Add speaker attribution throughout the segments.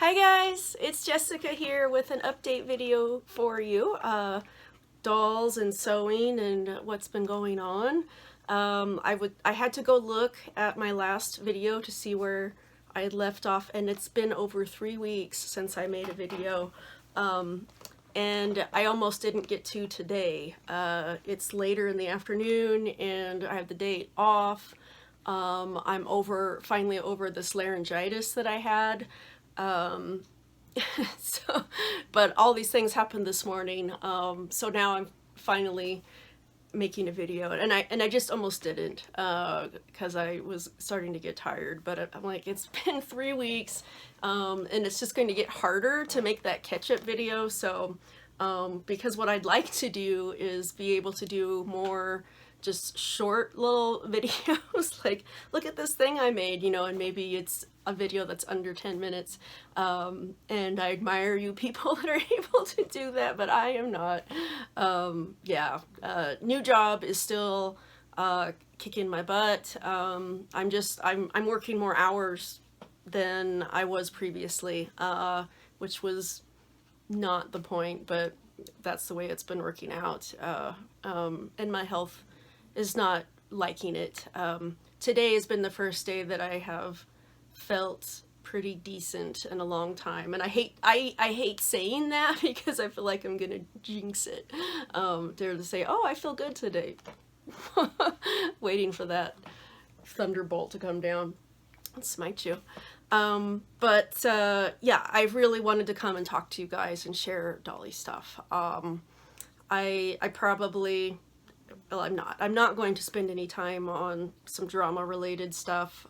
Speaker 1: Hi guys, it's Jessica here with an update video for you. Dolls and sewing and what's been going on. I had to go look at my last video to see where I had left off, and it's been over 3 weeks since I made a video. And I almost didn't get to today. It's later in the afternoon and I have the day off. I'm finally over this laryngitis that I had. But all these things happened this morning. So now I'm finally making a video, and I just almost didn't, because I was starting to get tired, but I'm like, it's been 3 weeks, and it's just going to get harder to make that catch-up video. So because what I'd like to do is be able to do more just short little videos, like, look at this thing I made, you know, and maybe it's a video that's under 10 minutes. And I admire you people that are able to do that, but I am not. New job is still kicking my butt. I'm working more hours than I was previously, which was not the point, but that's the way it's been working out. And my health is not liking it. Today has been the first day that I have felt pretty decent in a long time, and I hate saying that because I feel like I'm gonna jinx it. Dare to say, oh, I feel good today. Waiting for that thunderbolt to come down and smite you. Yeah, I really wanted to come and talk to you guys and share dolly stuff. I probably, well, I'm not going to spend any time on some drama related stuff.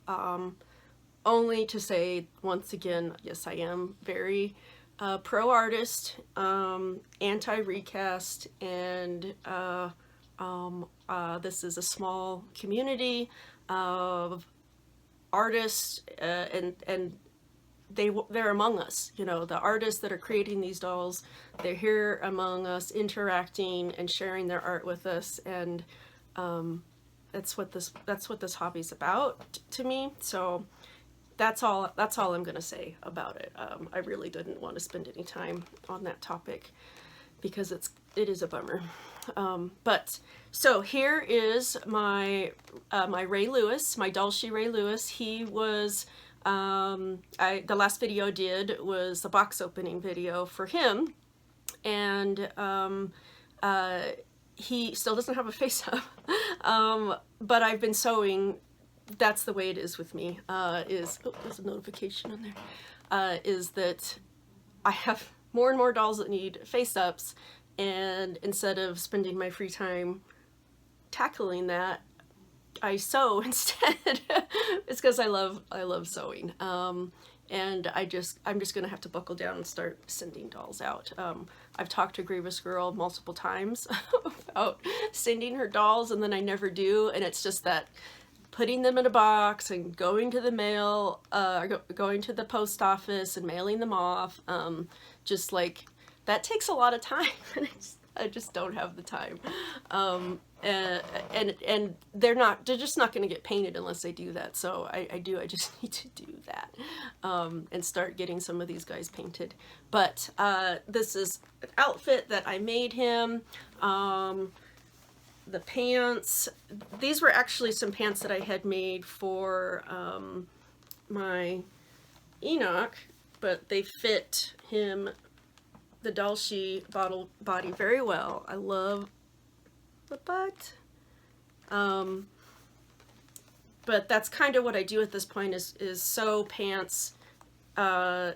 Speaker 1: Only to say once again, yes, I am very pro artist, anti recast, and this is a small community of artists, and they're among us. You know, the artists that are creating these dolls, they're here among us, interacting and sharing their art with us, and that's what this hobby's about to me. So that's all I'm gonna say about it. I really didn't want to spend any time on that topic because it is a bummer. But so here is my my Ray Lewis, my Dolce Ray Lewis. He was the last video I did was a box opening video for him, and he still doesn't have a face up, but I've been sewing. That's the way it is with me, there's a notification on there, is that I have more and more dolls that need face-ups, and instead of spending my free time tackling that, I sew instead. It's because I love sewing, and I'm just gonna have to buckle down and start sending dolls out. I've talked to Grievous Girl multiple times about sending her dolls, and then I never do, and it's just that putting them in a box and going to the mail, going to the post office and mailing them off, just like, that takes a lot of time, and I just don't have the time. And they're just not going to get painted unless they do that. So I just need to do that, and start getting some of these guys painted. But this is an outfit that I made him. The pants, these were actually some pants that I had made for my Enoch, but they fit him, the Dolce body, very well. I love the butt. But that's kind of what I do at this point, is sew pants to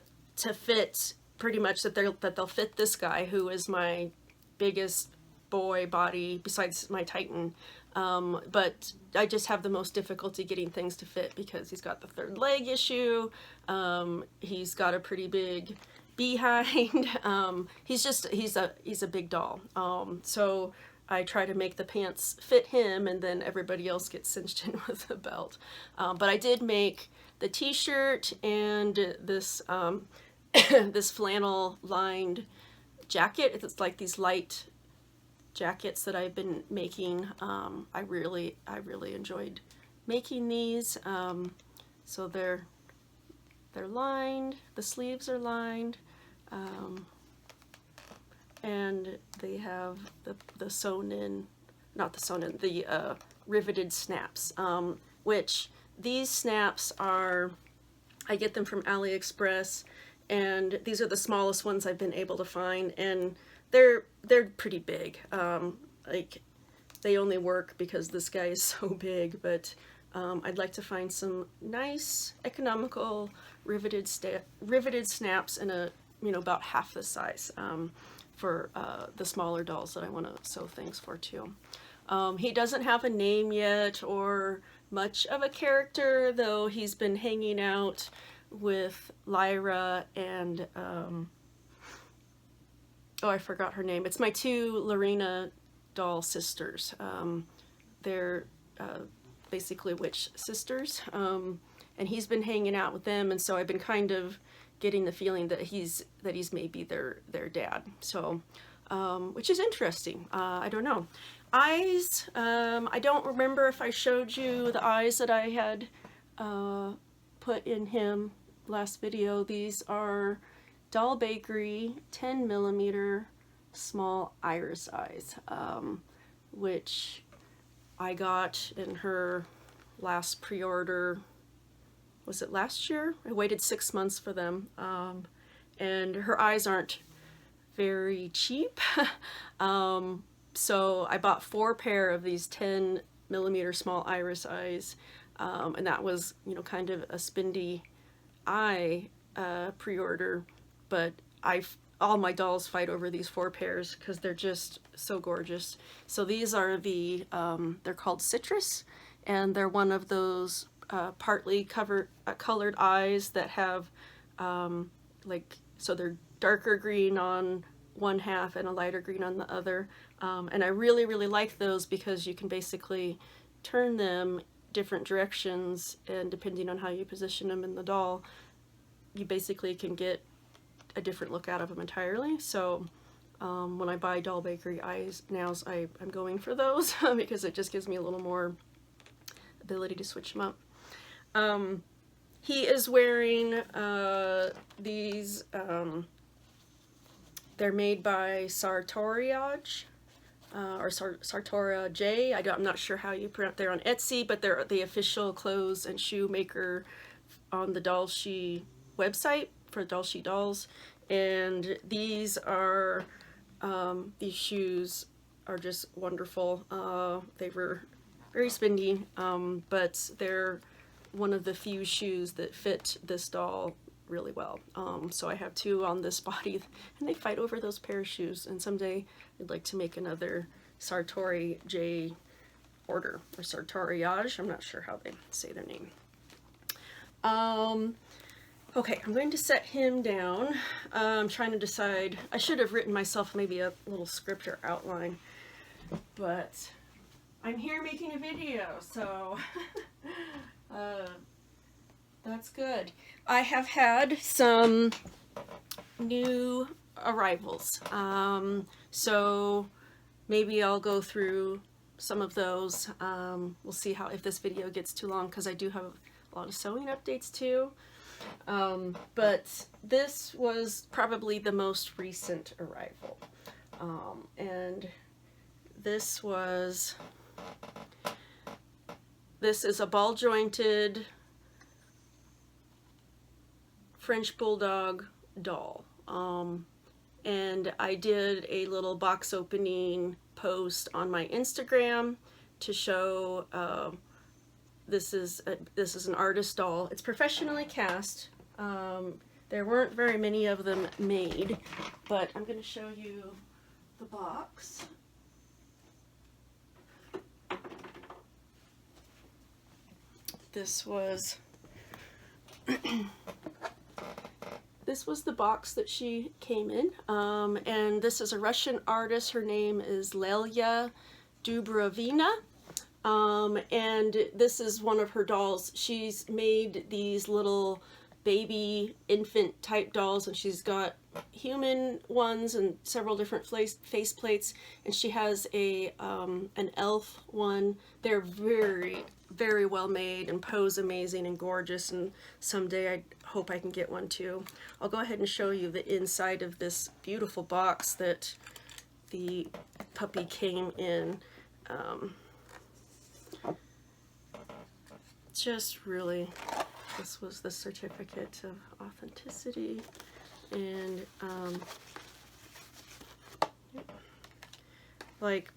Speaker 1: fit pretty much that they'll fit this guy, who is my biggest boy body besides my Titan, but I just have the most difficulty getting things to fit because he's got the third leg issue. He's got a pretty big behind. He's a big doll. So I try to make the pants fit him, and then everybody else gets cinched in with a belt. But I did make the t-shirt and this this flannel lined jacket. It's like these light jackets that I've been making. I really enjoyed making these. So they're they're lined, the sleeves are lined, and they have the sewn in, not the sewn in, the riveted snaps, which these snaps are, I get them from AliExpress, and these are the smallest ones I've been able to find, and they're pretty big. Like, they only work because this guy is so big, but I'd like to find some nice, economical riveted snaps in a, you know, about half the size for the smaller dolls that I want to sew things for too. He doesn't have a name yet or much of a character, though he's been hanging out with Lyra and, oh, I forgot her name. It's my two Lorena doll sisters. They're basically witch sisters, and he's been hanging out with them, and so I've been kind of getting the feeling that he's maybe their dad. So, which is interesting. I don't know. Eyes. I don't remember if I showed you the eyes that I had put in him last video. These are Doll Bakery 10mm small iris eyes, which I got in her last pre-order. Was it last year? I waited 6 months for them, and her eyes aren't very cheap. So I bought 4 pair of these 10mm small iris eyes, and that was, you know, kind of a spendy eye pre-order, but all my dolls fight over these 4 pairs because they're just so gorgeous. So these are the, they're called Citrus, and they're one of those partly colored eyes that have, like, so they're darker green on one half and a lighter green on the other. And I really, really like those because you can basically turn them different directions, and depending on how you position them in the doll, you basically can get a different look out of them entirely. So when I buy Doll Bakery eyes nows, I'm going for those because it just gives me a little more ability to switch them up. He is wearing these, they're made by Sartoriage, or Sartora J. I'm not sure how you pronounce. They're on Etsy, but they're the official clothes and shoe maker on the Doll She website for Doll She dolls. And these are, these shoes are just wonderful. They were very spendy, but they're one of the few shoes that fit this doll really well. So I have 2 on this body, and they fight over those pair of shoes, and someday I'd like to make another Sartori J order, or Sartoriage. I'm not sure how they say their name. Okay, I'm going to set him down. I'm trying to decide. I should have written myself maybe a little script or outline, but I'm here making a video, so that's good. I have had some new arrivals, so maybe I'll go through some of those. We'll see if this video gets too long, because I do have a lot of sewing updates too. But this was probably the most recent arrival, and this is a ball jointed French Bulldog doll, and I did a little box opening post on my Instagram to show this is an artist doll. It's professionally cast. There weren't very many of them made, but I'm going to show you the box. This was the box that she came in, and this is a Russian artist. Her name is Lelia Dubrovina, and this is one of her dolls. She's made these little baby infant type dolls, and she's got human ones and several different face plates, and she has a an elf one. They're very very well made and pose amazing and gorgeous, and someday I hope I can get one too. I'll go ahead and show you the inside of this beautiful box that the puppy came in. Just really, this was the certificate of authenticity, and like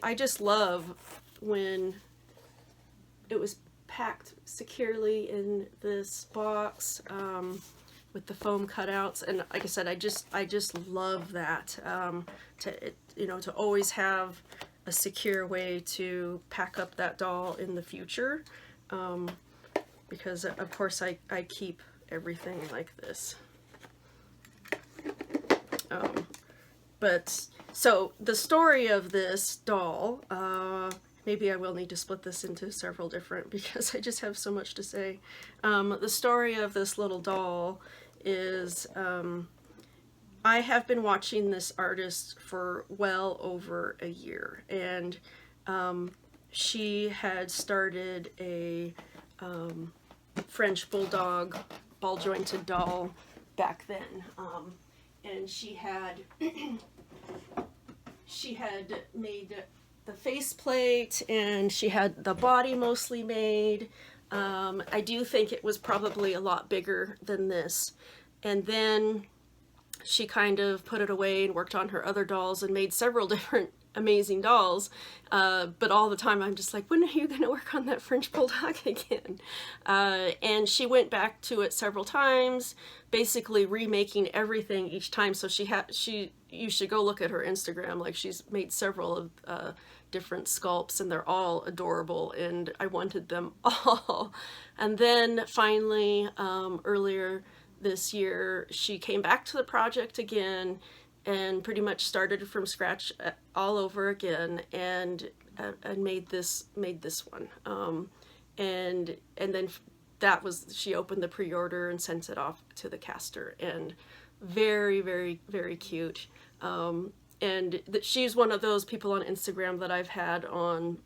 Speaker 1: I just love when it was packed securely in this box with the foam cutouts, and like I said, I just love that, to always have a secure way to pack up that doll in the future, because of course I keep everything like this. But so the story of this doll, maybe I will need to split this into several different, because I just have so much to say. The story of this little doll is, I have been watching this artist for well over a year, and she had started a French Bulldog ball jointed doll back then, and she had made the faceplate, and she had the body mostly made. I do think it was probably a lot bigger than this, and then she kind of put it away and worked on her other dolls and made several different amazing dolls, but all the time I'm just like, when are you going to work on that French Bulldog again? And she went back to it several times, basically remaking everything each time. So you should go look at her Instagram. Like, she's made several of different sculpts, and they're all adorable, and I wanted them all. And then finally, earlier this year, she came back to the project again and pretty much started from scratch all over again, and made this one, and then she opened the pre-order and sent it off to the caster, and very, very, very cute. And she's one of those people on Instagram that I've had on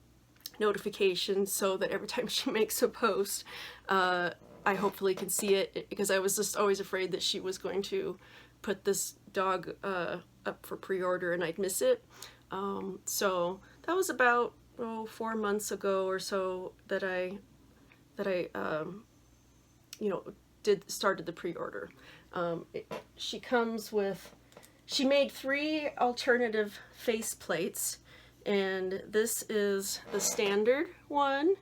Speaker 1: notifications, so that every time she makes a post, I hopefully can see it, because I was just always afraid that she was going to put this dog up for pre-order and I'd miss it. So that was about 4 months ago or so that I started the pre-order. She made 3 alternative face plates, and this is the standard one,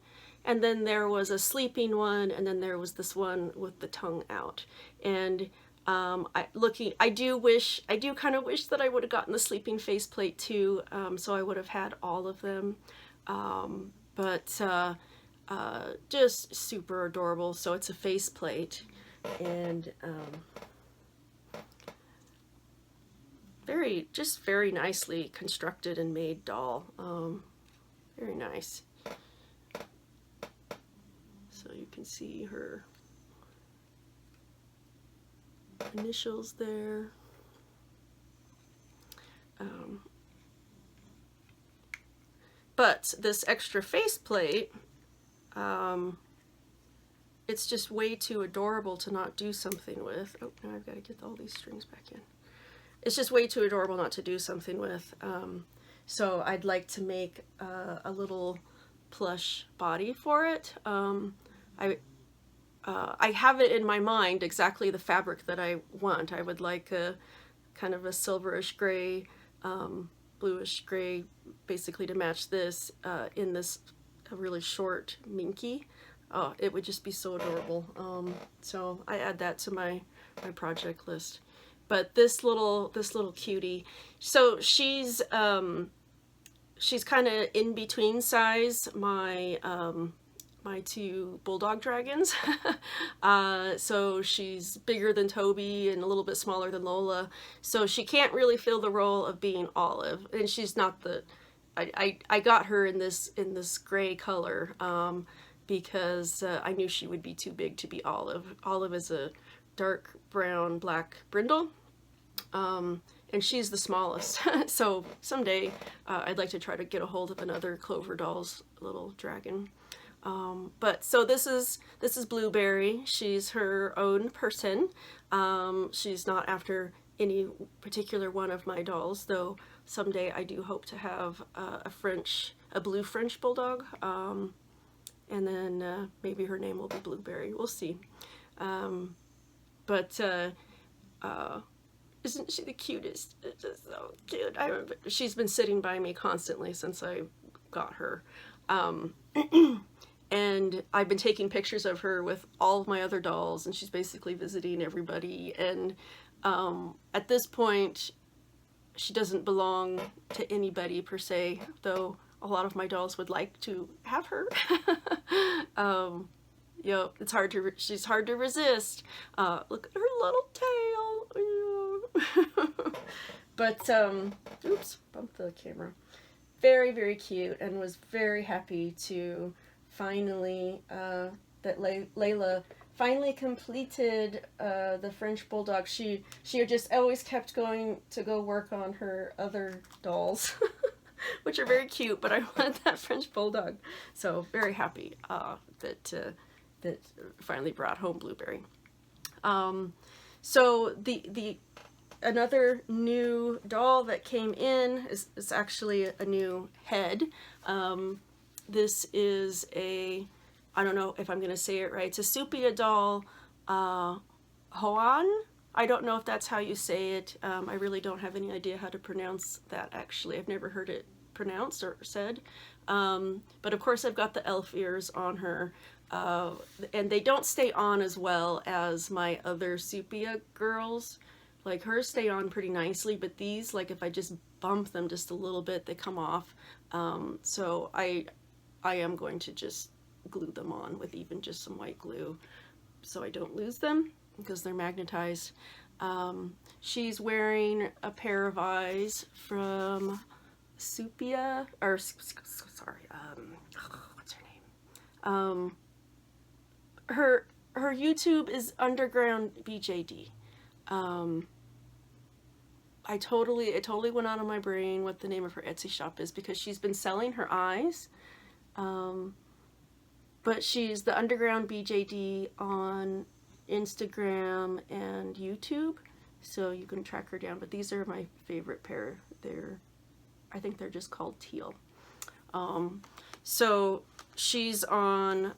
Speaker 1: and then there was a sleeping one, and then there was this one with the tongue out. And I do kind of wish that I would have gotten the sleeping faceplate too, so I would have had all of them. But just super adorable. So it's a faceplate, and very nicely constructed and made doll. Very nice. So you can see her initials there. But this extra faceplate, it's just way too adorable to not do something with. Oh, now I've got to get all these strings back in. It's just way too adorable not to do something with. So I'd like to make a little plush body for it. I have it in my mind exactly the fabric that I want. I would like a kind of a silverish gray, bluish gray, basically to match this, in this really short minky. Oh, it would just be so adorable. So I add that to my project list. But this little cutie, so she's kind of in between size my 2 bulldog dragons. So she's bigger than Toby and a little bit smaller than Lola. So she can't really fill the role of being Olive, and she's not the. I got her in this gray color because I knew she would be too big to be Olive. Olive is a dark brown black brindle. And she's the smallest. So someday I'd like to try to get a hold of another Clover Dolls little dragon. But so this is Blueberry. She's her own person. She's not after any particular one of my dolls, though someday I do hope to have a blue French Bulldog, and then maybe her name will be Blueberry. We'll see. But isn't she the cutest? It's just so cute. She's been sitting by me constantly since I got her. And I've been taking pictures of her with all of my other dolls, and she's basically visiting everybody. And at this point, she doesn't belong to anybody per se, though a lot of my dolls would like to have her. You know, she's hard to resist. Look at her little tail. But, oops, bumped the camera. Very, very cute, and was very happy to finally, that Layla finally completed the French Bulldog. She just always kept going to go work on her other dolls, which are very cute, but I wanted that French Bulldog. So very happy that finally brought home Blueberry. So the another new doll that came in is actually a new head. This is I don't know if I'm going to say it right, it's a Supia doll, Hoan. I don't know if that's how you say it. I really don't have any idea how to pronounce that, actually. I've never heard it pronounced or said. But of course I've got the elf ears on her, and they don't stay on as well as my other Supia girls. Like, hers stay on pretty nicely, but these, like, if I just bump them just a little bit, they come off. So I am going to just glue them on with even just some white glue so I don't lose them because they're magnetized. She's wearing a pair of eyes from Supia, or sorry, what's her name? Her YouTube is Underground BJD. It totally went out of my brain what the name of her Etsy shop is because she's been selling her eyes. But she's the Underground BJD on Instagram and YouTube, so you can track her down. But these are my favorite pair. I think they're just called Teal. So she's on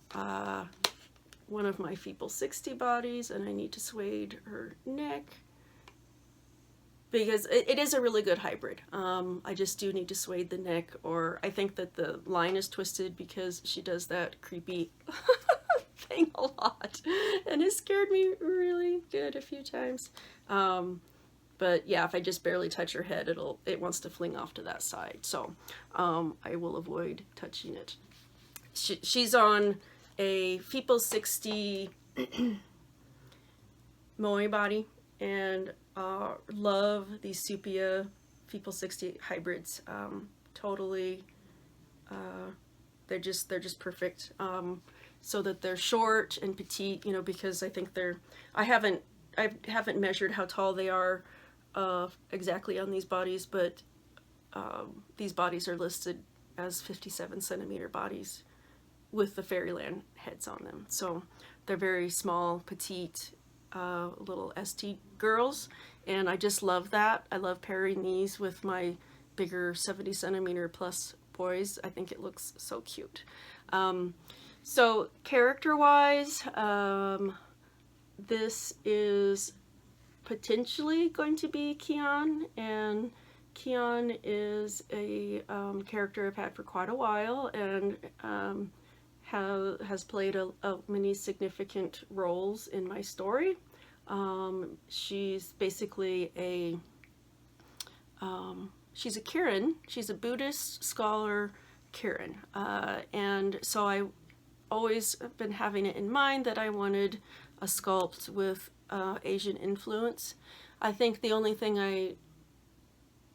Speaker 1: one of my Feeble 60 bodies, and I need to suede her neck because it is a really good hybrid. I just do need to suede the neck, or I think that the line is twisted because she does that creepy thing a lot, and it scared me really good a few times. But yeah, if I just barely touch her head, it wants to fling off to that side, so I will avoid touching it. She's on a Feeble 60 Moe body, and love these Supia Feeble 60 hybrids. Totally, they're just perfect. So that they're short and petite, you know, because I think I haven't measured how tall they are exactly on these bodies, but these bodies are listed as 57 centimeter bodies with the Fairyland heads on them. So they're very small, petite, little ST girls, and I just love that. I love pairing these with my bigger 70 centimeter plus boys. I think it looks so cute. So character-wise, this is potentially going to be Keon, and Keon is a character I've had for quite a while, and has played many significant roles in my story. She's basically she's a Kirin. She's a Buddhist scholar Kirin, and so I always been having it in mind that I wanted a sculpt with Asian influence. I think the only thing I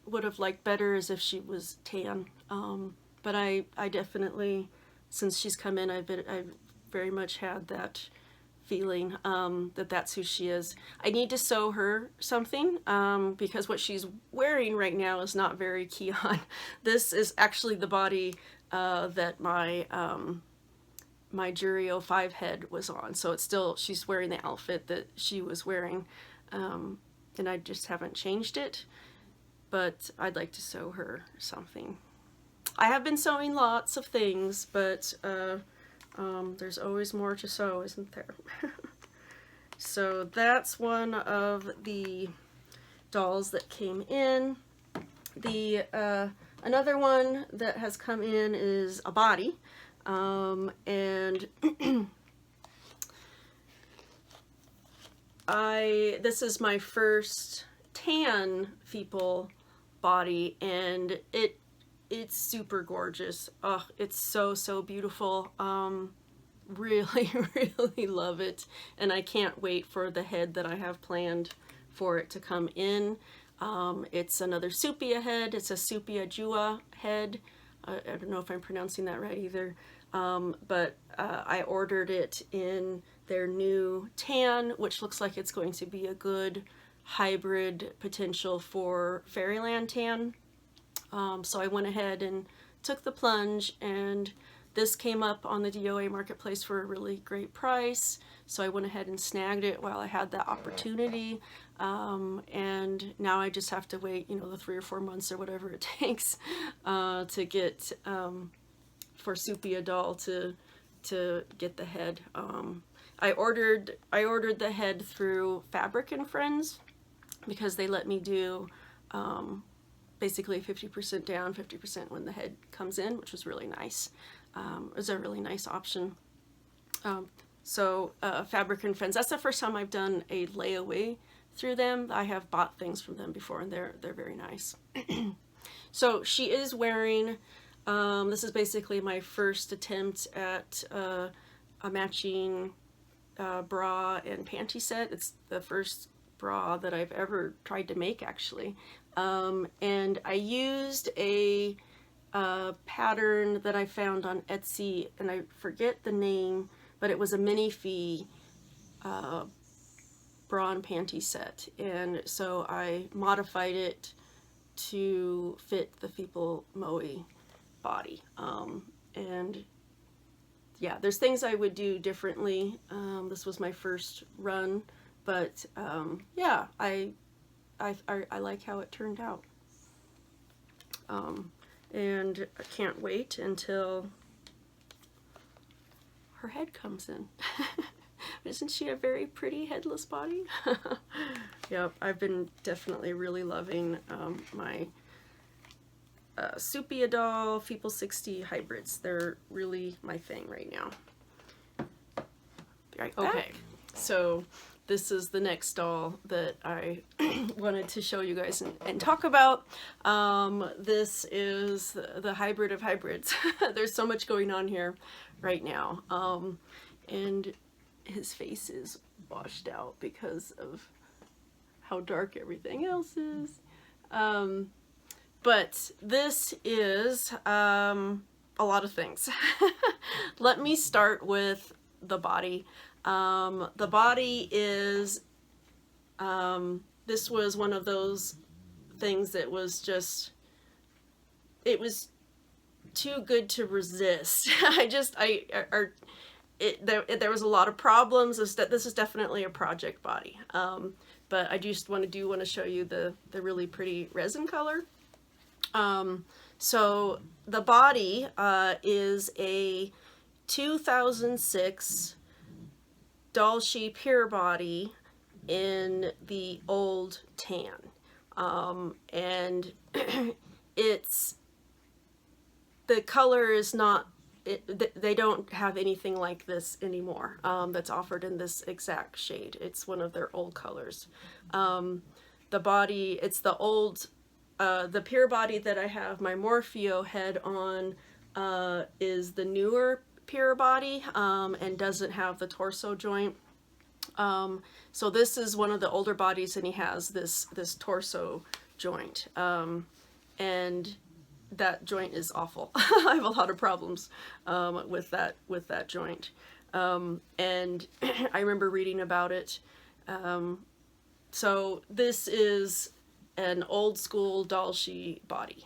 Speaker 1: would have liked better is if she was tan, but I definitely, since she's come in, I've very much had that feeling that that's who she is. I need to sew her something because what she's wearing right now is not very Keon. This is actually the body that my my Jury 05 head was on. So it's still, she's wearing the outfit that she was wearing. And I just haven't changed it, but I'd like to sew her something. I have been sewing lots of things, but there's always more to sew, isn't there? So that's one of the dolls that came in. The another one that has come in is a body, and this is my first tan Feeple body, and it's super gorgeous. Oh, it's so beautiful. Really really love it, and I can't wait for the head that I have planned for it to come in. It's another sepia head. It's a sepia jua head. I don't know if I'm pronouncing that right either, but I ordered it in their new tan, which looks like it's going to be a good hybrid potential for Fairyland tan. So I went ahead and took the plunge, and this came up on the DOA marketplace for a really great price. So I went ahead and snagged it while I had that opportunity. And now I just have to wait, you know, the 3 or 4 months or whatever it takes to get for Sepia doll to get the head. I ordered the head through Fabric and Friends because they let me do basically 50% down, 50% when the head comes in, which was really nice. It was a really nice option. So Fabric and Friends, that's the first time I've done a layaway through them. I have bought things from them before, and they're very nice. So she is wearing, this is basically my first attempt at a matching bra and panty set. It's the first bra that I've ever tried to make, actually. And I used a pattern that I found on Etsy, and I forget the name, but it was a mini fee bra and panty set, and so I modified it to fit the Feeple Moe body. And yeah, there's things I would do differently. This was my first run, but yeah, I like how it turned out. And I can't wait until her head comes in. Isn't she a very pretty headless body? Yep, I've been definitely really loving my Sepia doll Feeple 60 hybrids. They're really my thing right now. Be right back. Okay, so this is the next doll that I wanted to show you guys and talk about. This is the hybrid of hybrids. There's so much going on here right now. And his face is washed out because of how dark everything else is. But this is a lot of things. Let me start with the body. The body is, this was one of those things that was just, it was too good to resist. There was a lot of problems. This is definitely a project body. But I just want to show you the really pretty resin color. So the body is a 2006 doll sheep hair body in the old tan. And it's, the color is not, they don't have anything like this anymore that's offered in this exact shade. It's one of their old colors. The body, it's the old, the pure body that I have my Morpheo head on is the newer pure body and doesn't have the torso joint. So this is one of the older bodies, and he has this torso joint, and that joint is awful. I have a lot of problems with that joint, and I remember reading about it. So this is an old school Dalshi body.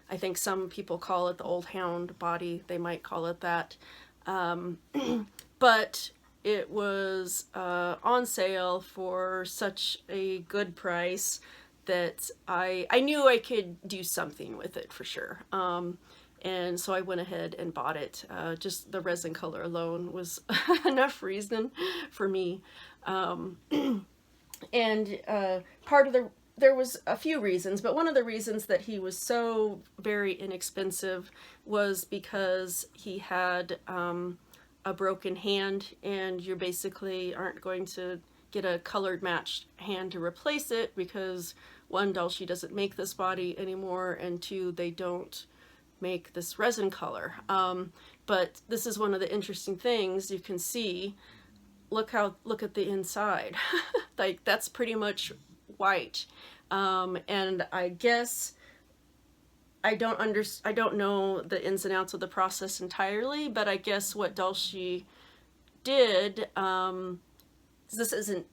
Speaker 1: I think some people call it the old hound body. They might call it that. But it was on sale for such a good price that I knew I could do something with it for sure. And so I went ahead and bought it. Just the resin color alone was enough reason for me. And part of there was a few reasons, but one of the reasons that he was so very inexpensive was because he had a broken hand, and you basically aren't going to get a colored matched hand to replace it because one, Dulce doesn't make this body anymore, and two, they don't make this resin color. But this is one of the interesting things you can see. Look at the inside. Like, that's pretty much white. And I guess I don't know the ins and outs of the process entirely, but I guess what Dulce did, this isn't,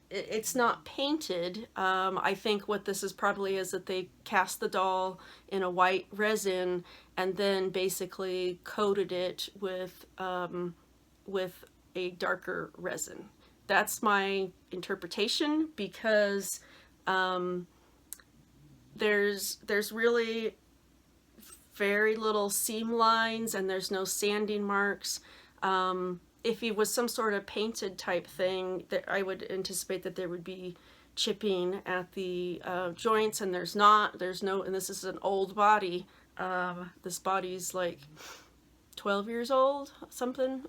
Speaker 1: it's not painted. I think what this is probably is that they cast the doll in a white resin and then basically coated it with a darker resin. That's my interpretation, because there's really very little seam lines and there's no sanding marks. If it was some sort of painted type thing, that I would anticipate that there would be chipping at the joints, and there's not. There's no, and this is an old body. This body's like 12 years old, something.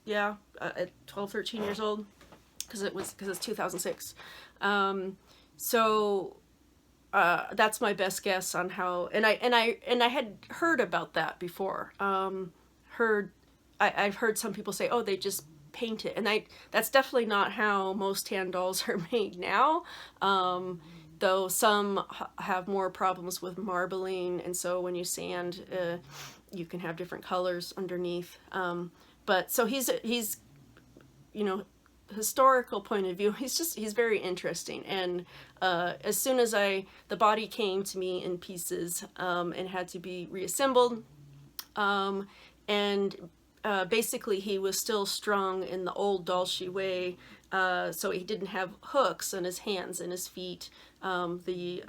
Speaker 1: Yeah, at 12, 13 years old, because it's 2006. So that's my best guess on how. And I had heard about that before. I've heard some people say, oh, they just paint it, and that's definitely not how most hand dolls are made now. Though some have more problems with marbling, and so when you sand, you can have different colors underneath. But so he's you know, historical point of view, he's very interesting. And as soon as the body came to me in pieces and had to be reassembled, and basically he was still strung in the old Dulce way, so he didn't have hooks on his hands and his feet. The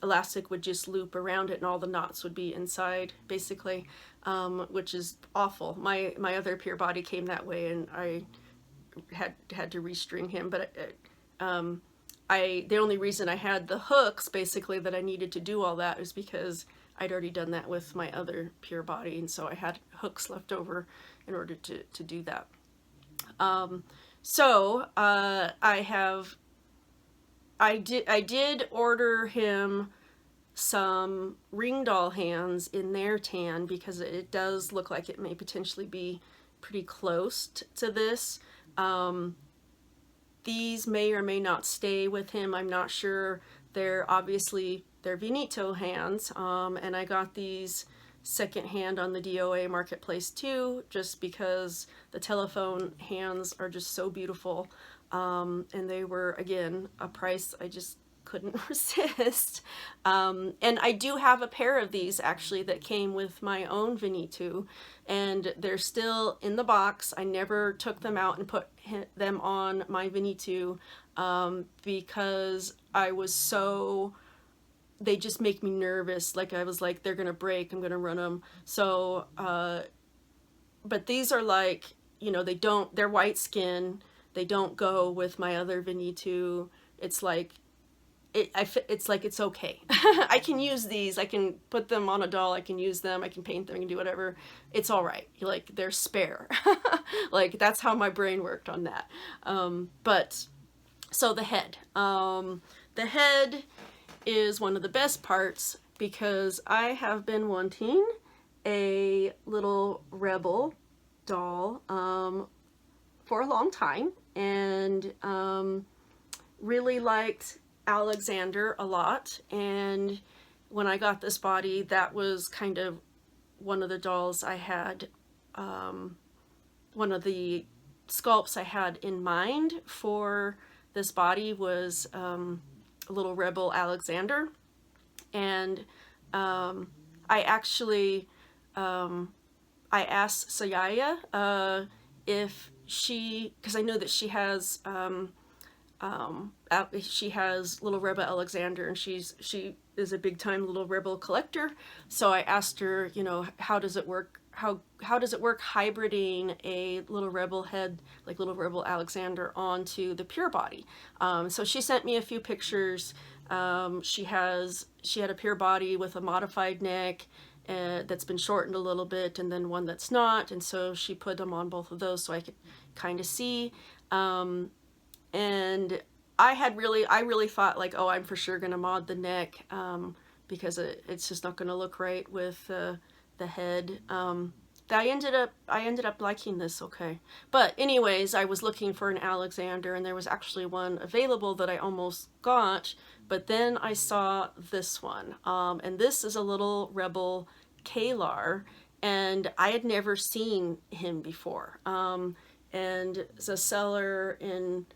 Speaker 1: elastic would just loop around it and all the knots would be inside, basically, which is awful. My other pure body came that way, and I had to restring him. But the only reason I had the hooks, basically, that I needed to do all that is because I'd already done that with my other pure body, and so I had hooks left over in order to do that. I did order him some ring doll hands in their tan, because it does look like it may potentially be pretty close to this. These may or may not stay with him. I'm not sure. They're Veneto hands, and I got these secondhand on the DOA marketplace too, just because the telephone hands are just so beautiful. And they were, again, a price I just couldn't resist. And I do have a pair of these actually that came with my own Veneto, and they're still in the box. I never took them out and put them on my Veneto because they just make me nervous. Like, I was like, they're gonna break, I'm gonna run them. So, but these are like, you know, they're white skin. They don't go with my other Veneto. It's like, it's okay. I can use these. I can put them on a doll. I can use them. I can paint them. I can do whatever. It's all right. Like, they're spare. Like, that's how my brain worked on that. But so the head. The head is one of the best parts, because I have been wanting a little rebel doll for a long time, and really liked Alexander a lot. And when I got this body, that was kind of one of the dolls I had, one of the sculpts I had in mind for this body was a little rebel Alexander. And I actually I asked Sayaya if she, because I know that she has Little Rebel Alexander, and she is a big time Little Rebel collector. So I asked her, you know, how does it work? How does it work hybriding a Little Rebel head like Little Rebel Alexander onto the pure body? So she sent me a few pictures. She had a pure body with a modified neck that's been shortened a little bit, and then one that's not. And so she put them on both of those so I could kind of see. And I really thought like, oh, I'm for sure gonna mod the neck because it's just not gonna look right with the head. I ended up liking this okay. But anyways, I was looking for an Alexander, and there was actually one available that I almost got, but then I saw this one. And this is a Little Rebel Kalar, and I had never seen him before. And the seller in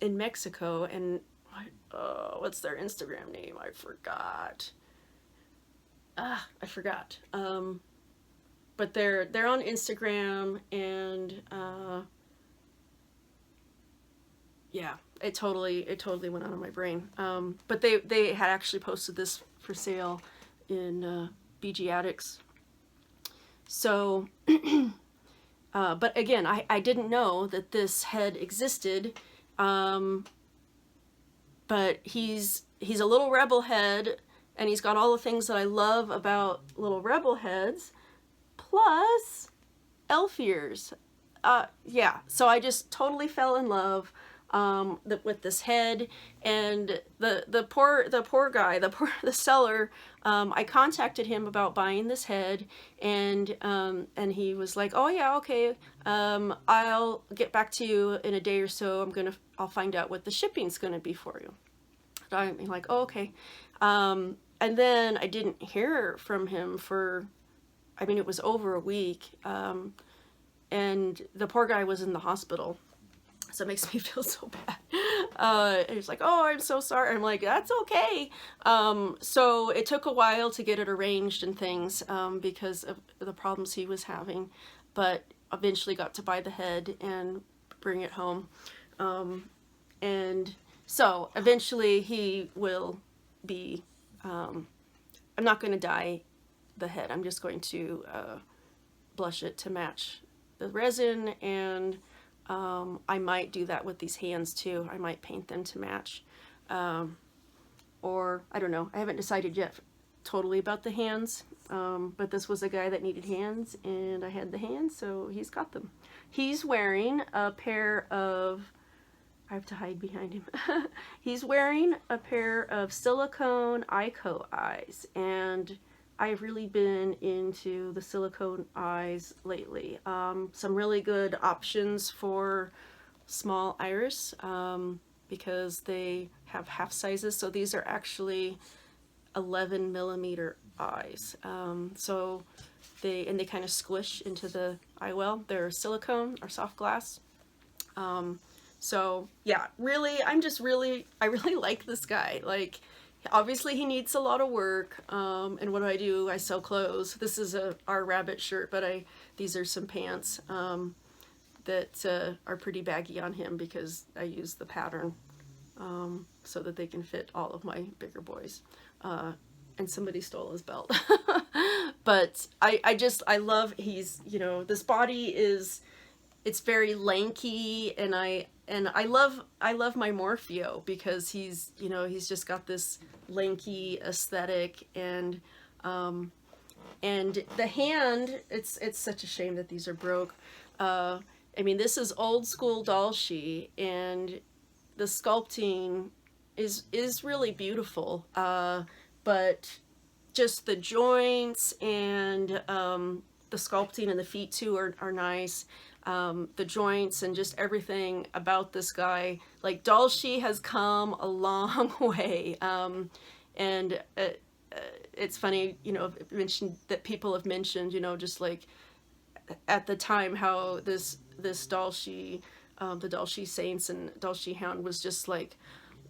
Speaker 1: Mexico, and what's their Instagram name? I forgot. But they're on Instagram, and yeah, it totally went out of my brain. But they had actually posted this for sale in BJD. So, but again, I didn't know that this head existed. But he's a Little Rebel head, and he's got all the things that I love about Little Rebel heads, plus elf ears. Yeah, so I just totally fell in love with this head, and the poor guy, the seller. I contacted him about buying this head, and he was like, "Oh yeah, okay. I'll get back to you in a day or so. I'll find out what the shipping's gonna be for you." I'm like, "Oh, okay." And then I didn't hear from him for, I mean, it was over a week, and the poor guy was in the hospital. So it makes me feel so bad. And he's like, "Oh, I'm so sorry." I'm like, "That's okay." So it took a while to get it arranged and things because of the problems he was having, but eventually got to buy the head and bring it home. And so eventually he will be, I'm not going to dye the head. I'm just going to blush it to match the resin, and I might do that with these hands too. I might paint them to match, or I don't know. I haven't decided yet totally about the hands, but this was a guy that needed hands, and I had the hands, so he's got them. He's wearing a pair of, I have to hide behind him. He's wearing a pair of silicone Ico eyes, and I've really been into the silicone eyes lately. Some really good options for small iris because they have half sizes. So these are actually 11 millimeter eyes. So they kind of squish into the eye well. They're silicone or soft glass. So yeah, really, I really like this guy. Like, obviously he needs a lot of work, and what do? I sell clothes. This is our rabbit shirt, but these are some pants that are pretty baggy on him because I use the pattern so that they can fit all of my bigger boys. And somebody stole his belt. But I love, he's, you know, this body it's very lanky, and I love my Morpheo because he's, you know, he's just got this lanky aesthetic, and the hand, it's such a shame that these are broke. I mean, this is old school Dalshi, and the sculpting is really beautiful, but just the joints and the sculpting and the feet too are nice. The joints and just everything about this guy, like Dalshi has come a long way, and it's funny, you know, mentioned that people have mentioned, you know, just like at the time how this Dalshi, the Dalshi Saints and Dalshi Hound was just like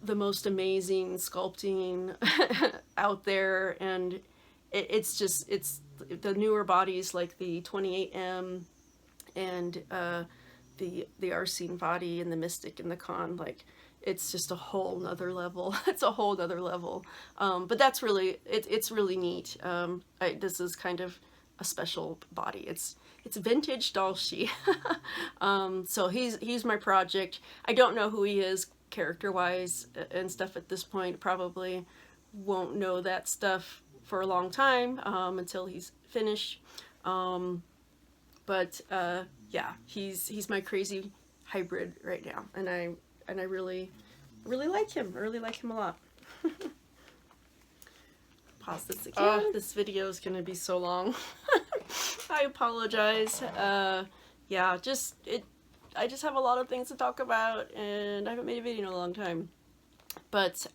Speaker 1: the most amazing sculpting out there, and it's just, it's the newer bodies like the 28M and the Arsene body and the Mystic and the Con, like it's just a whole nother level. It's a whole nother level. But that's really, it's really neat. This is kind of a special body. It's vintage Dalshi. So he's my project. I don't know who he is character-wise and stuff at this point. Probably won't know that stuff for a long time until he's finished. But yeah, he's my crazy hybrid right now, and I really like him. I really like him a lot. Pause this again. This video is gonna be so long. I apologize. Yeah, I just have a lot of things to talk about, and I haven't made a video in a long time. But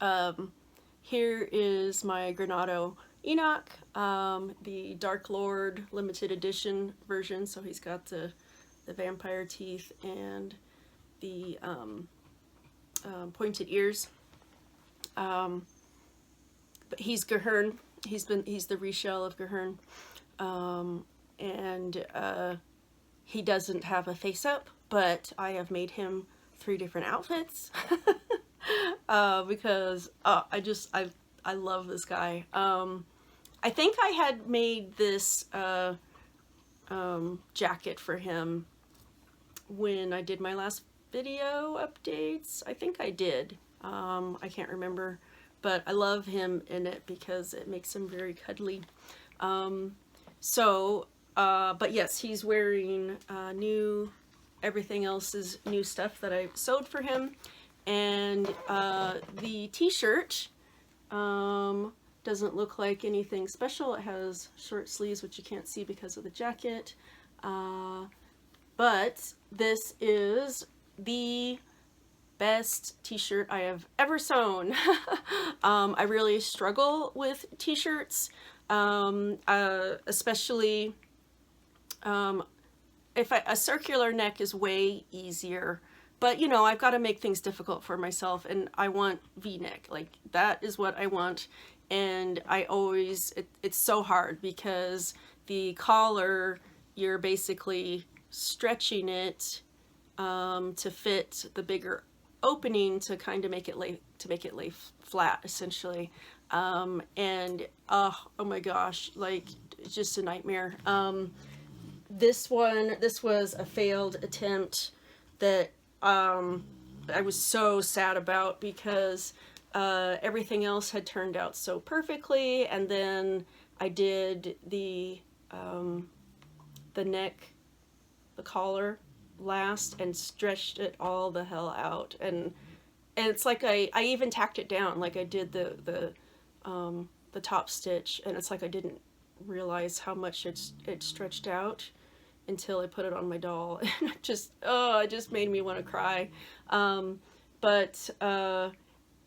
Speaker 1: here is my Granado Enoch, the Dark Lord limited edition version. So he's got the vampire teeth and the pointed ears. But he's Gahern. He's the reshell of Gahern. And he doesn't have a face up, but I have made him 3 different outfits because I love this guy. I think I had made this jacket for him when I did my last video updates. I think I did. I can't remember, but I love him in it because it makes him very cuddly. But yes, he's wearing everything else is new stuff that I sewed for him. And the t-shirt doesn't look like anything special. It has short sleeves, which you can't see because of the jacket. But this is the best t-shirt I have ever sewn. I really struggle with t-shirts, especially if a circular neck is way easier. But, you know, I've got to make things difficult for myself, and I want V-neck. Like, that is what I want. And I always, it's so hard because the collar, you're basically stretching it to fit the bigger opening to kind of make it lay flat, essentially. And oh my gosh, like, it's just a nightmare. This was a failed attempt that I was so sad about because everything else had turned out so perfectly, and then I did the neck, the collar last, and stretched it all the hell out, and it's like I even tacked it down, like I did the top stitch, and it's like I didn't realize how much it stretched out until I put it on my doll, and it just made me want to cry. But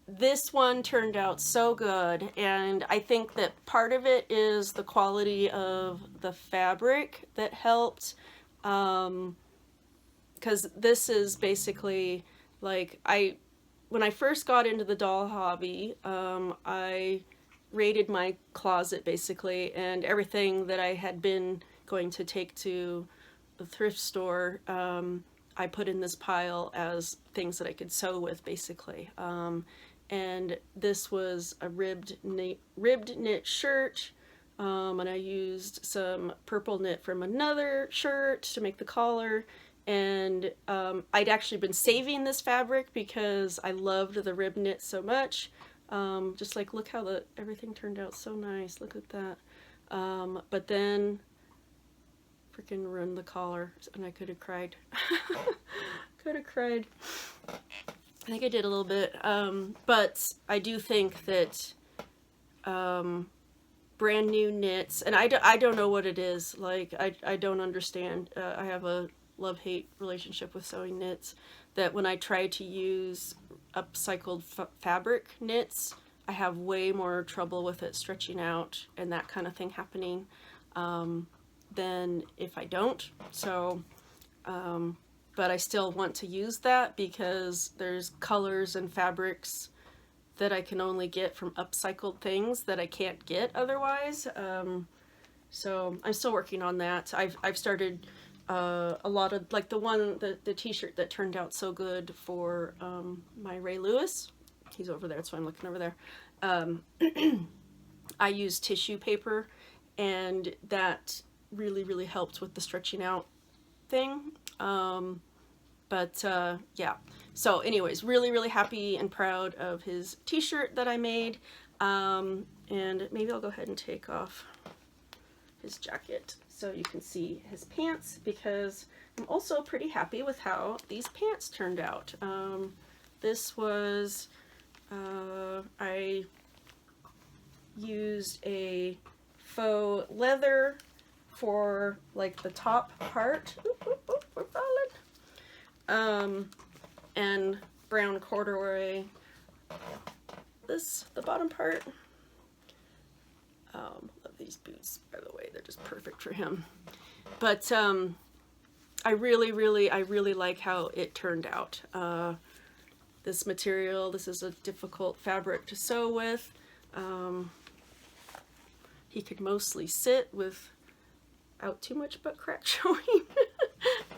Speaker 1: this one turned out so good, and I think that part of it is the quality of the fabric that helped, because this is basically like, when I first got into the doll hobby, I raided my closet basically, and everything that I had been going to take to the thrift store, I put in this pile as things that I could sew with, basically. And this was a ribbed knit shirt, and I used some purple knit from another shirt to make the collar. And I'd actually been saving this fabric because I loved the rib knit so much. Just like, look how everything turned out so nice. Look at that. But then freaking ruined the collar, and I could have cried. Could have cried. I think I did a little bit. But I do think that brand new knits, and I don't know what it is. Like, I don't understand. I have a love-hate relationship with sewing knits, that when I try to use upcycled fabric knits, I have way more trouble with it stretching out and that kind of thing happening than if I don't. So, but I still want to use that because there's colors and fabrics that I can only get from upcycled things that I can't get otherwise. So I'm still working on that. I've started a lot of, like the t-shirt that turned out so good for my Ray Lewis. He's over there, so I'm looking over there. I used tissue paper, and that really helped with the stretching out thing. Yeah, so anyways, really happy and proud of his t-shirt that I made. And maybe I'll go ahead and take off his jacket so you can see his pants, because I'm also pretty happy with how these pants turned out. This was, I used a faux leather for like the top part. We're falling. And brown corduroy, the bottom part. Love these boots, by the way, they're just perfect for him. But I really like how it turned out. This material, this is a difficult fabric to sew with. He could mostly sit without too much butt crack showing.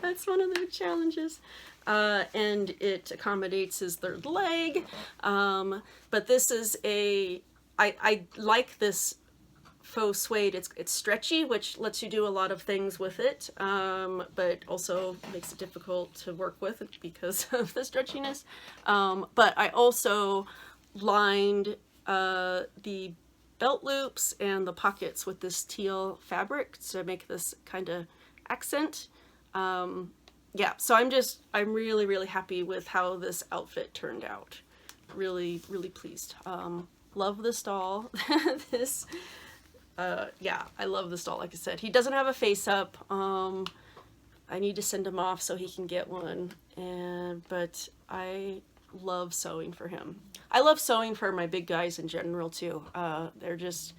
Speaker 1: That's one of the challenges. And it accommodates his third leg. But this is I like this faux suede. It's stretchy, which lets you do a lot of things with it, but also makes it difficult to work with because of the stretchiness. But I also lined the belt loops and the pockets with this teal fabric to make this kind of accent. Yeah, so I'm really happy with how this outfit turned out. Really pleased. Love this doll. Yeah, I love this doll. Like I said, he doesn't have a face up. I need to send him off so he can get one. But I love sewing for him. I love sewing for my big guys in general too. They're just,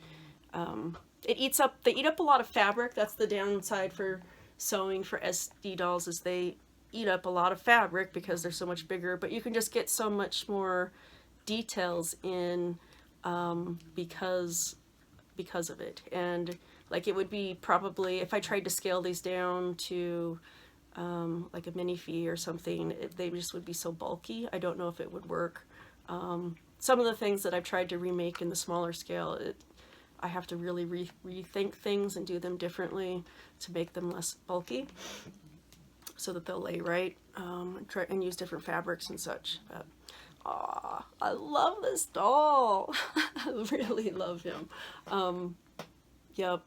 Speaker 1: they eat up a lot of fabric. That's the downside for sewing for SD dolls, is they eat up a lot of fabric because they're so much bigger, but you can just get so much more details in because of it. And like, it would be probably, if I tried to scale these down to like a minifee or something, they just would be so bulky. I don't know if it would work. Some of the things that I've tried to remake in the smaller scale, I have to really rethink things and do them differently to make them less bulky so that they'll lay right, and use different fabrics and such. But I love this doll. I really love him. Yep.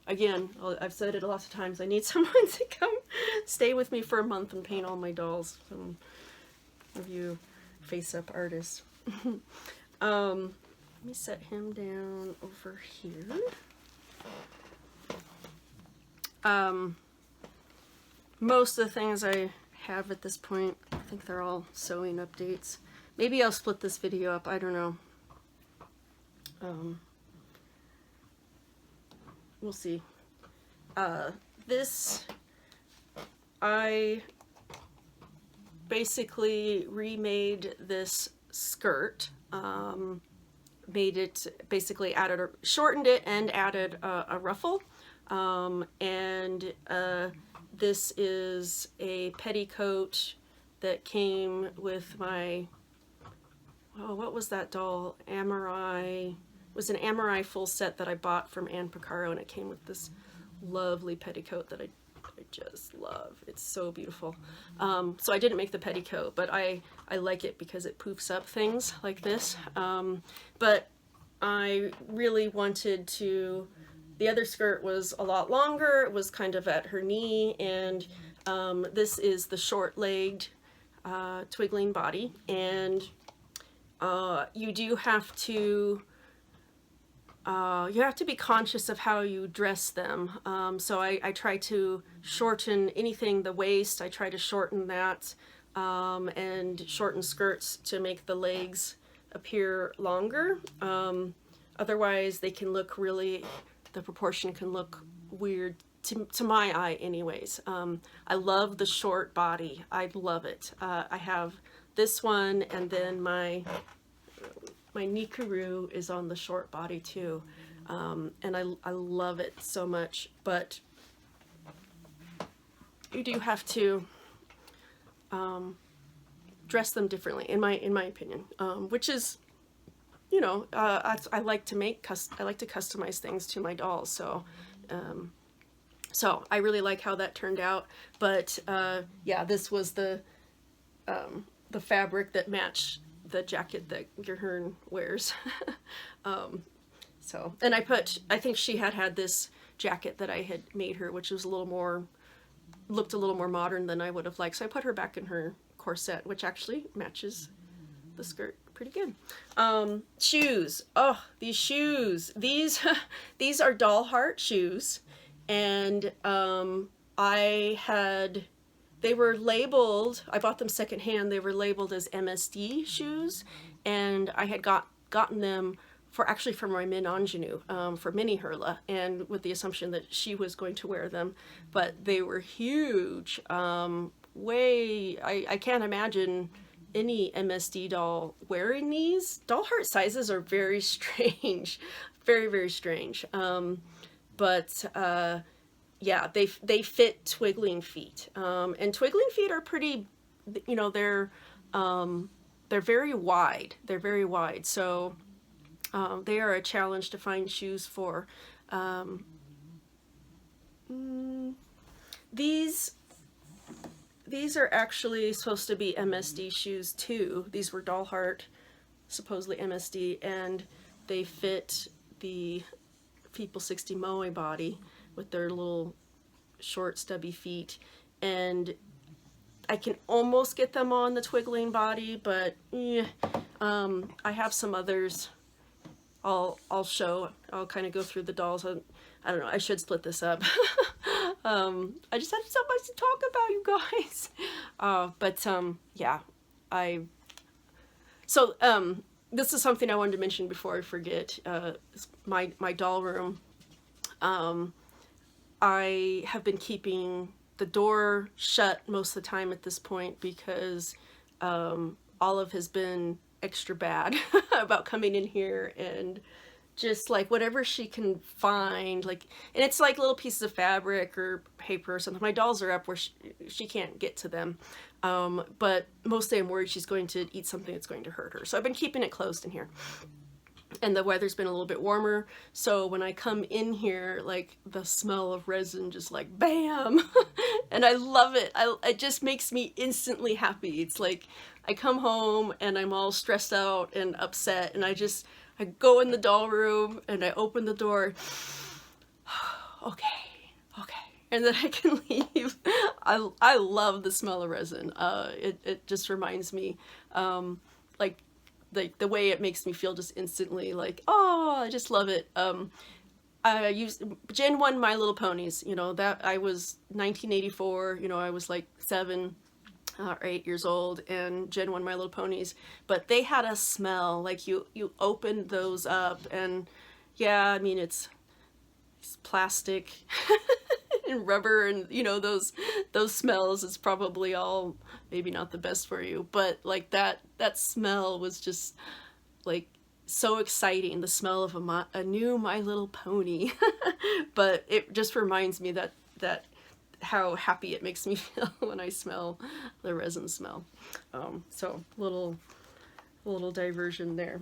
Speaker 1: Again, I've said it lots of times, I need someone to come stay with me for a month and paint all my dolls. Some of you face-up artists. Let me set him down over here. Most of the things I have at this point, I think they're all sewing updates. Maybe I'll split this video up, I don't know. We'll see. This, I basically remade this skirt, made it, basically shortened it and added a ruffle. This is a petticoat that came with my, oh, what was that doll? Amorai. It was an Amorai full set that I bought from Ann Picaro, and it came with this lovely petticoat that I just love. It's so beautiful. So I didn't make the petticoat, but I like it because it poofs up things like this. But I really wanted to, the other skirt was a lot longer. It was kind of at her knee, and this is the short-legged twiggling body, and you do have to be conscious of how you dress them. So I try to shorten anything, the waist, I try to shorten that, and shorten skirts to make the legs appear longer. Otherwise they can look really, the proportion can look weird to my eye anyways. I love the short body. I love it. I have this one, and then my, my Nikuru is on the short body too, and I love it so much. But you do have to dress them differently, in my opinion, which is, you know, I like to customize things to my dolls, so so I really like how that turned out. But yeah, this was the fabric that matched the jacket that Gahern wears. So, and I think she had this jacket that I had made her, which was looked a little more modern than I would have liked. So I put her back in her corset, which actually matches the skirt pretty good. Shoes. Oh, these shoes. These are doll heart shoes, and they were labeled, I bought them secondhand, they were labeled as MSD shoes, and I had gotten them for my min ingenue, for Mini Hurla, and with the assumption that she was going to wear them, but they were huge. I can't imagine any MSD doll wearing these. Doll heart sizes are very strange, very, very strange. But yeah, they fit twiggling feet, and twiggling feet are pretty, you know, they're very wide. They're very wide, so they are a challenge to find shoes for. These are actually supposed to be MSD shoes too. These were doll heart, supposedly MSD, and they fit the People 60 Moe body with their little short stubby feet, and I can almost get them on the twiggling body, but I have some others I'll kind of go through the dolls. I don't know, I should split this up. I just have so much to talk about, you guys. Yeah, this is something I wanted to mention before I forget. My doll room. I have been keeping the door shut most of the time at this point because Olive has been extra bad about coming in here and just like whatever she can find, like, and it's like little pieces of fabric or paper or something. My dolls are up where she can't get to them, but mostly I'm worried she's going to eat something that's going to hurt her. So I've been keeping it closed in here. And the weather's been a little bit warmer, so when I come in here, like, the smell of resin just like bam. And I love it. It just makes me instantly happy. It's like I come home and I'm all stressed out and upset, and I go in the doll room and I open the door. Okay, and then I can leave. I love the smell of resin. It just reminds me, like the way it makes me feel just instantly, like, oh, I just love it. I used Gen 1 My Little Ponies, you know, that I was 1984, you know, I was like 7 or 8 years old, and Gen 1 My Little Ponies, but they had a smell, like you opened those up, and yeah, I mean, it's plastic and rubber, and you know, those smells is probably all maybe not the best for you, but like that smell was just like so exciting, the smell of a new My Little Pony. But it just reminds me that how happy it makes me feel when I smell the resin smell. So little diversion there.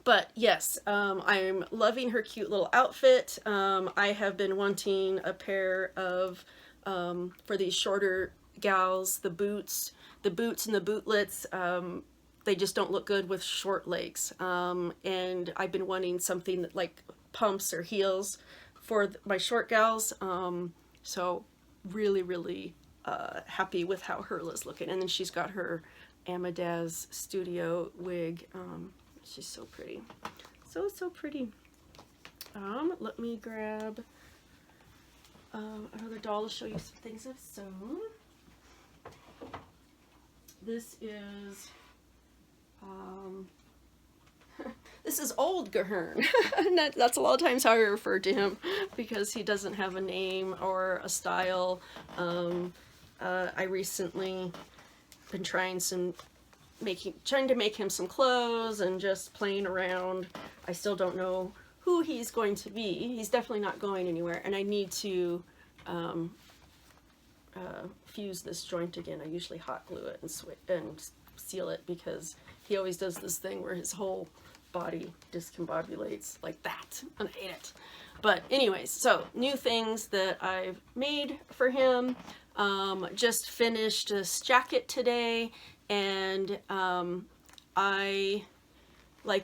Speaker 1: But yes, I'm loving her cute little outfit. I have been wanting a pair of, for these shorter gals, the boots and the bootlets, they just don't look good with short legs. And I've been wanting something that, like pumps or heels for my short gals. So really happy with how Hurla's looking. And then she's got her Amadaz Studio wig. She's so pretty. So pretty. Let me grab another doll to show you some things I've sewn. This is this is old Gahern. And that's a lot of times how I refer to him, because he doesn't have a name or a style. I recently been trying some trying to make him some clothes and just playing around. I still don't know who he's going to be. He's definitely not going anywhere, and I need to fuse this joint again. I usually hot glue it and seal it, because he always does this thing where his whole body discombobulates like that, and I hate it. But anyways, so new things that I've made for him. Just finished this jacket today, and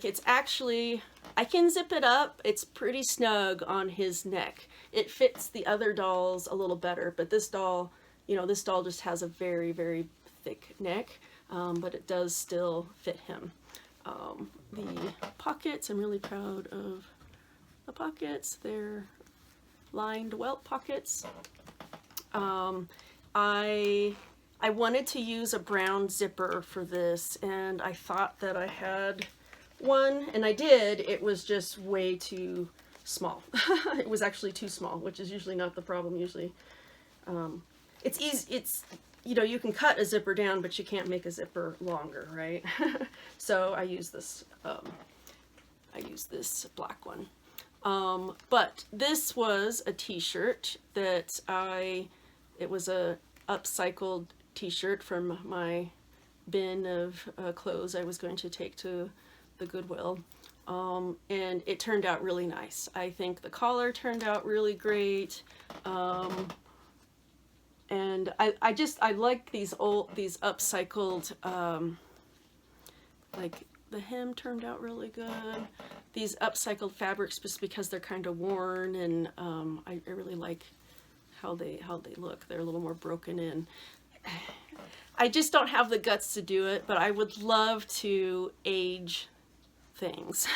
Speaker 1: it's actually, I can zip it up. It's pretty snug on his neck. It fits the other dolls a little better, but this doll, you know, this doll just has a very, very thick neck, but it does still fit him. The pockets, I'm really proud of the pockets. They're lined welt pockets. I wanted to use a brown zipper for this, and I thought that I had one, and I did. It was just way too small. It was actually too small, which is usually not the problem. Usually, it's easy. It's, you know, you can cut a zipper down, but you can't make a zipper longer, right? So I use this. I use this black one. But this was a t-shirt that it was a upcycled t-shirt from my bin of clothes I was going to take to the Goodwill. And it turned out really nice. I think the collar turned out really great. And I like these upcycled, like the hem turned out really good. These upcycled fabrics, just because they're kind of worn, and I really like how they look. They're a little more broken in. I just don't have the guts to do it, but I would love to age things.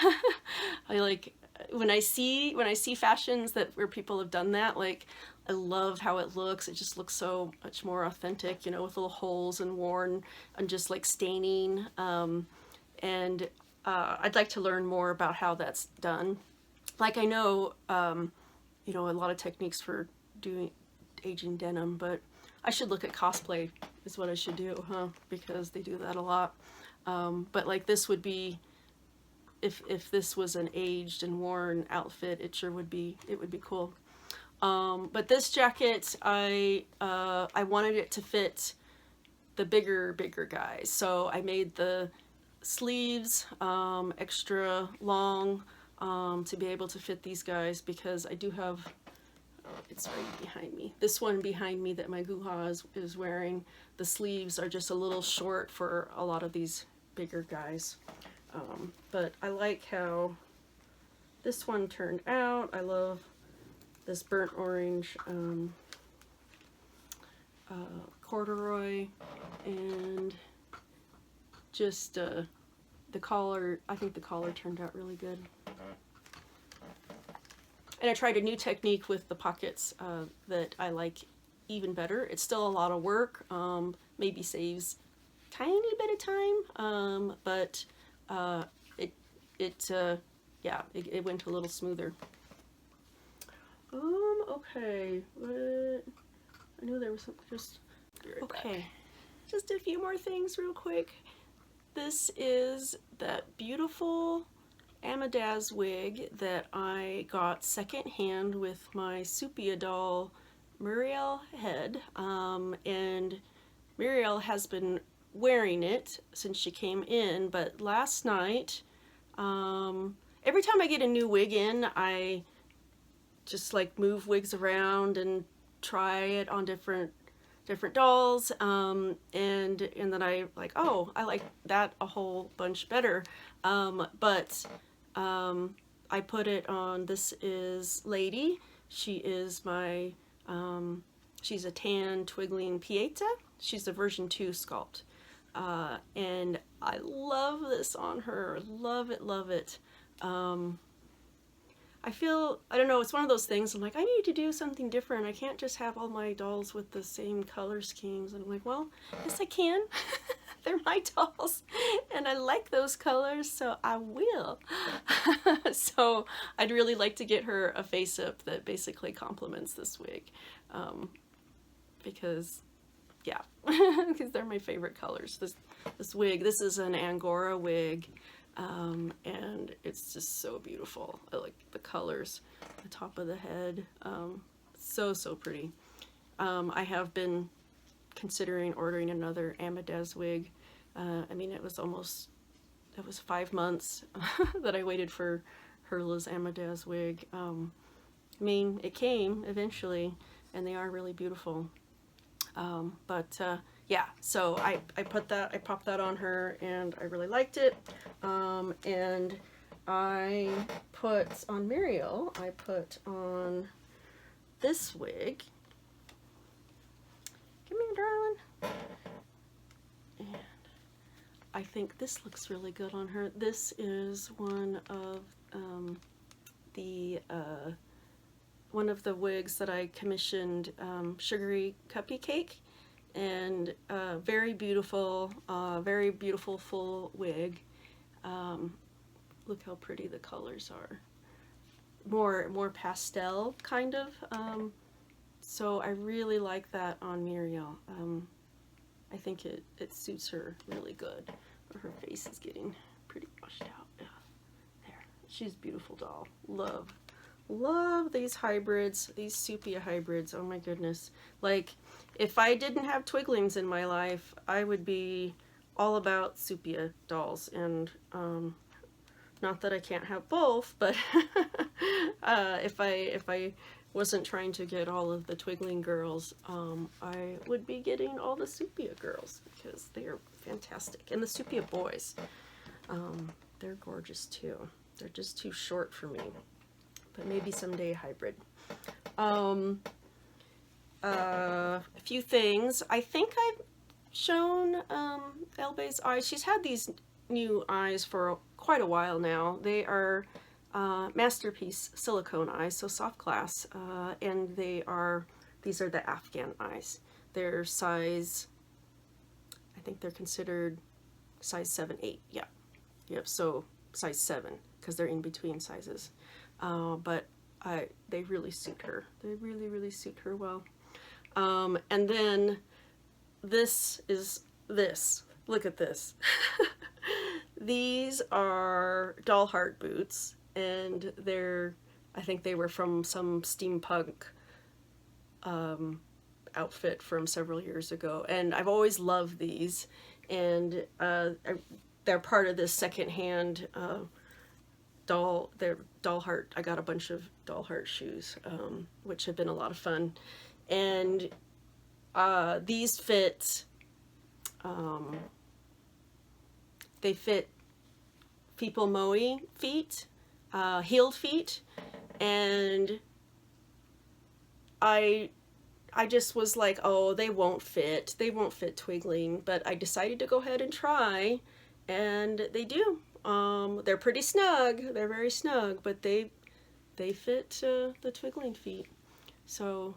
Speaker 1: I like when I see fashions where people have done that. Like, I love how it looks. It just looks so much more authentic, you know, with little holes and worn and just like staining. And I'd like to learn more about how that's done. Like, I know, you know, a lot of techniques for doing aging denim, but I should look at cosplay is what I should do, huh? Because they do that a lot. But like, this would be, if this was an aged and worn outfit, it sure would be, it would be cool. But this jacket, I wanted it to fit the bigger guys. So I made the sleeves extra long to be able to fit these guys, because I do have, it's right behind me, this one behind me that my Guha is wearing, the sleeves are just a little short for a lot of these bigger guys. But I like how this one turned out. I love this burnt orange corduroy, and just the collar. I think the collar turned out really good. And I tried a new technique with the pockets that I like even better. It's still a lot of work, maybe saves a tiny bit of time, but it went a little smoother. Okay, what? I knew there was some, just, okay, just a few more things real quick. This is that beautiful Amadaz wig that I got secondhand with my Supia doll Muriel head, and Muriel has been wearing it since she came in, but last night, every time I get a new wig in, I just like move wigs around and try it on different dolls, and then I like, oh, I like that a whole bunch better, but I put it on, this is Lady. She is my, she's a tan twiggling Pieta. She's a version 2 sculpt, and I love this on her, love it, love it. I feel, I don't know, it's one of those things, I'm like, I need to do something different. I can't just have all my dolls with the same color schemes. And I'm like, well, yes I can. They're my dolls, and I like those colors, so I will. So I'd really like to get her a face-up that basically complements this wig, because, yeah, because they're my favorite colors. this wig. This is an Angora wig, and it's just so beautiful. I like the colors, the top of the head, so pretty. I have been considering ordering another Amadez wig. I mean, it was 5 months that I waited for Herla's Amadez wig. I mean, it came eventually, and they are really beautiful. Yeah, so I popped that on her, and I really liked it. And I put on Muriel, I put on this wig. Come here, darling. And I think this looks really good on her. This is one of the wigs that I commissioned, Sugary Cuppy Cake, and very beautiful full wig. Look how pretty the colors are. More pastel kind of. So I really like that on Muriel. I think it suits her really good. Her face is getting pretty washed out. Yeah. There. She's a beautiful doll. Love these hybrids, these sepia hybrids. Oh my goodness. Like, if I didn't have Twiglings in my life, I would be all about sepia dolls. And not that I can't have both, but if I wasn't trying to get all of the Twigling girls, I would be getting all the sepia girls, because they are fantastic. And the sepia boys, they're gorgeous too. They're just too short for me. But maybe someday hybrid. A few things. I think I've shown Elbe's eyes. She's had these new eyes for quite a while now. They are Masterpiece silicone eyes, so soft glass, and these are the Afghan eyes. They're size, I think they're considered size 7, 8. Yeah. Yep. So size 7, because they're in between sizes. But they really suit her. They really suit her well. And then this. Look at this. These are doll heart boots, and I think they were from some steampunk outfit from several years ago. And I've always loved these, and they're part of this secondhand they're doll heart. I got a bunch of doll heart shoes, which have been a lot of fun. And these fit, they fit people moe feet, heeled feet, and I just was like, oh, they won't fit Twigling, but I decided to go ahead and try, and they do. They're pretty snug. They're very snug, but they fit the Twigling feet. So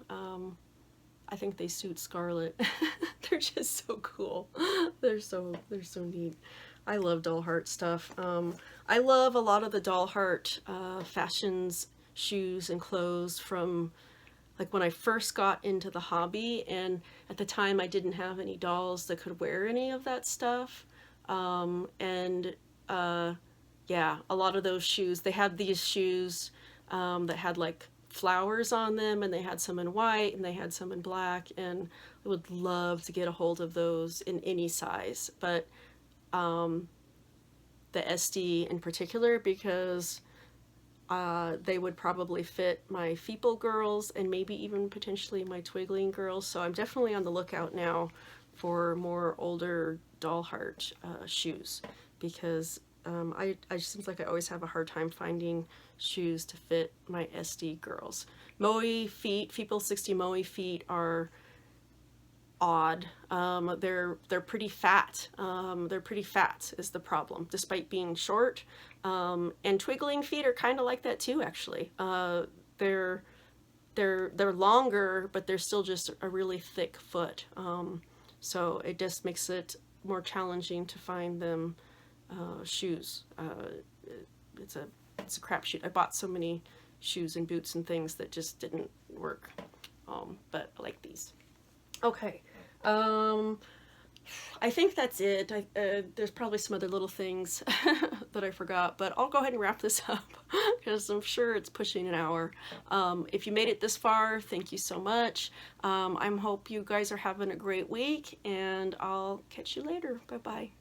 Speaker 1: I think they suit Scarlett. They're just so cool. They're so neat. I love doll heart stuff. I love a lot of the doll heart fashions, shoes, and clothes from like when I first got into the hobby, and at the time I didn't have any dolls that could wear any of that stuff. Yeah, a lot of those shoes, they had these shoes that had like flowers on them, and they had some in white and they had some in black, and I would love to get a hold of those in any size, but the SD in particular, because they would probably fit my Feeple girls and maybe even potentially my Twigling girls. So I'm definitely on the lookout now for more older doll heart shoes, because it seems like I always have a hard time finding shoes to fit my SD girls. Moe feet, Feeple 60 Moe feet are odd. They're pretty fat. They're pretty fat is the problem, despite being short. And Twigling feet are kind of like that too, actually. They're longer, but they're still just a really thick foot. So it just makes it more challenging to find them shoes. It's a crapshoot. I bought so many shoes and boots and things that just didn't work. But I like these. Okay. I think that's it. There's probably some other little things that I forgot, but I'll go ahead and wrap this up because I'm sure it's pushing an hour. If you made it this far, thank you so much. I hope you guys are having a great week, and I'll catch you later. Bye-bye.